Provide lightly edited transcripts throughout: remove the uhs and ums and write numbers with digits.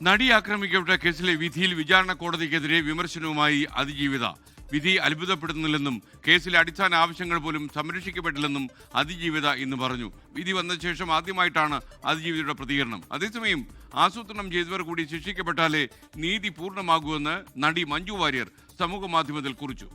നടി ആക്രമിക്കപ്പെട്ട കേസിലെ വിധിയിൽ വിചാരണ കോടതിക്കെതിരെ വിമർശനവുമായി അതിജീവിത. വിധി അത്ഭുതപ്പെടുന്നില്ലെന്നും കേസിലെ അടിസ്ഥാന ആവശ്യങ്ങൾ പോലും സംരക്ഷിക്കപ്പെട്ടില്ലെന്നും അതിജീവിത ഇന്ന് പറഞ്ഞു. വിധി വന്ന ശേഷം ആദ്യമായിട്ടാണ് അതിജീവിതയുടെ പ്രതികരണം. അതേസമയം ആസൂത്രണം ചെയ്തവർ കൂടി ശിക്ഷിക്കപ്പെട്ടാലേ നീതി പൂർണ്ണമാകൂവെന്ന് നടി മഞ്ജു വാര്യർ സമൂഹ മാധ്യമത്തിൽ കുറിച്ചു.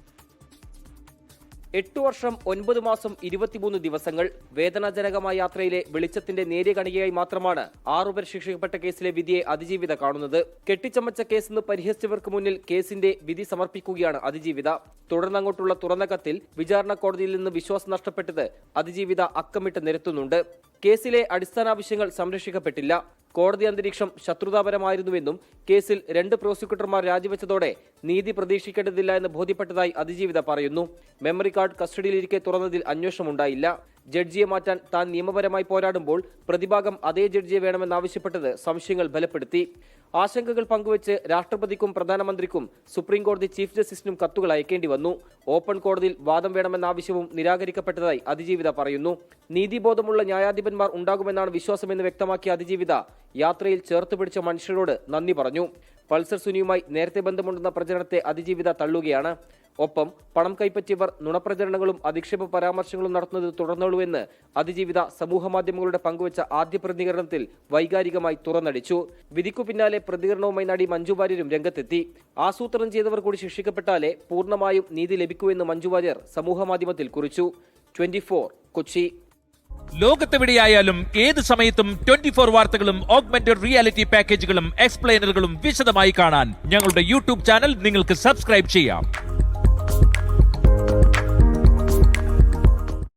8 വർഷം 9 മാസം 23 ദിവസങ്ങൾ വേദനാജനകമായ യാത്രയിലെ വെളിച്ചത്തിന്റെ നേരിയ കണികയായി മാത്രമാണ് 6 പേർ ശിക്ഷിക്കപ്പെട്ട കേസിലെ വിധിയെ അതിജീവിത കാണുന്നത്. കെട്ടിച്ചമച്ച കേസെന്ന് പരിഹസിച്ചവർക്ക് മുന്നിൽ കേസിന്റെ വിധി സമർപ്പിക്കുകയാണ് അതിജീവിത. തുടർന്നങ്ങോട്ടുള്ള തുറന്ന കത്തിൽ വിചാരണ കോടതിയിൽ നിന്ന് വിശ്വാസം നഷ്ടപ്പെട്ടത് അതിജീവിത അക്കമിട്ട് നിരത്തുന്നുണ്ട്. കേസിലെ അടിസ്ഥാനാവശ്യങ്ങൾ സംരക്ഷിക്കപ്പെട്ടില്ല. കോടതി അന്തരീക്ഷം ശത്രുതാപരമായിരുന്നുവെന്നും കേസിൽ 2 പ്രോസിക്യൂട്ടർമാർ രാജിവെച്ചതോടെ നീതി പ്രതീക്ഷിക്കേണ്ടതില്ല എന്ന് ബോധ്യപ്പെട്ടതായി അതിജീവിത പറയുന്നു. Memory card കസ്റ്റഡിയിലിരിക്കെ തുറന്നതിൽ അന്വേഷണമുണ്ടായില്ല. ജഡ്ജിയെ മാറ്റാൻ താൻ നിയമപരമായി പോരാടുമ്പോൾ പ്രതിഭാഗം അതേ ജഡ്ജിയെ വേണമെന്നാവശ്യപ്പെട്ടത് സംശയങ്ങൾ ബലപ്പെടുത്തി. ആശങ്കകൾ പങ്കുവച്ച് രാഷ്ട്രപതിക്കും പ്രധാനമന്ത്രിക്കും സുപ്രീംകോടതി ചീഫ് ജസ്റ്റിസിനും കത്തുകൾ അയക്കേണ്ടി വന്നു. ഓപ്പൺ കോടതിയിൽ വാദം വേണമെന്ന ആവശ്യവും നിരാകരിക്കപ്പെട്ടതായി അതിജീവിത പറയുന്നു. നീതിബോധമുള്ള ന്യായാധിപന്മാർ ഉണ്ടാകുമെന്നാണ് വിശ്വാസമെന്ന് വ്യക്തമാക്കിയ അതിജീവിത യാത്രയിൽ ചേർത്തുപിടിച്ച മനുഷ്യരോട് നന്ദി പറഞ്ഞു. പൾസർ സുനിയുമായി നേരത്തെ ബന്ധമുണ്ടെന്ന പ്രചരണത്തെ അതിജീവിത തള്ളുകയാണ്. ഒപ്പം പണം കൈപ്പറ്റിയവർ നുണപ്രചരണങ്ങളും അധിക്ഷേപ പരാമർശങ്ങളും നടത്തുന്നത് തുടർന്നുള്ളൂവെന്ന് അതിജീവിത സമൂഹമാധ്യമങ്ങളുടെ പങ്കുവച്ച ആദ്യ പ്രതികരണത്തിൽ വൈകാരികമായി തുറന്നടിച്ചു. വിധിക്കു പിന്നാലെ പ്രതികരണവുമായി നടി മഞ്ജു വാര്യരും രംഗത്തെത്തി. ആസൂത്രണം ചെയ്തവർ കൂടി ശിക്ഷിക്കപ്പെട്ടാലേ പൂർണ്ണമായും നീതി ലഭിക്കൂ എന്ന് മഞ്ജു വാര്യർ സമൂഹമാധ്യമത്തിൽ കുറിച്ചു. 24 കൊച്ചി. ലോകത്തെവിടെയായാലും ഏത് സമയത്തും 24 വാർത്തകളും ഓഗ്മെന്റഡ് റിയാലിറ്റി പാക്കേജുകളും എക്സ്പ്ലെയിനറുകളും വിശദമായി കാണാൻ ഞങ്ങളുടെ യൂട്യൂബ് ചാനൽ നിങ്ങൾക്ക് സബ്സ്ക്രൈബ് ചെയ്യാം.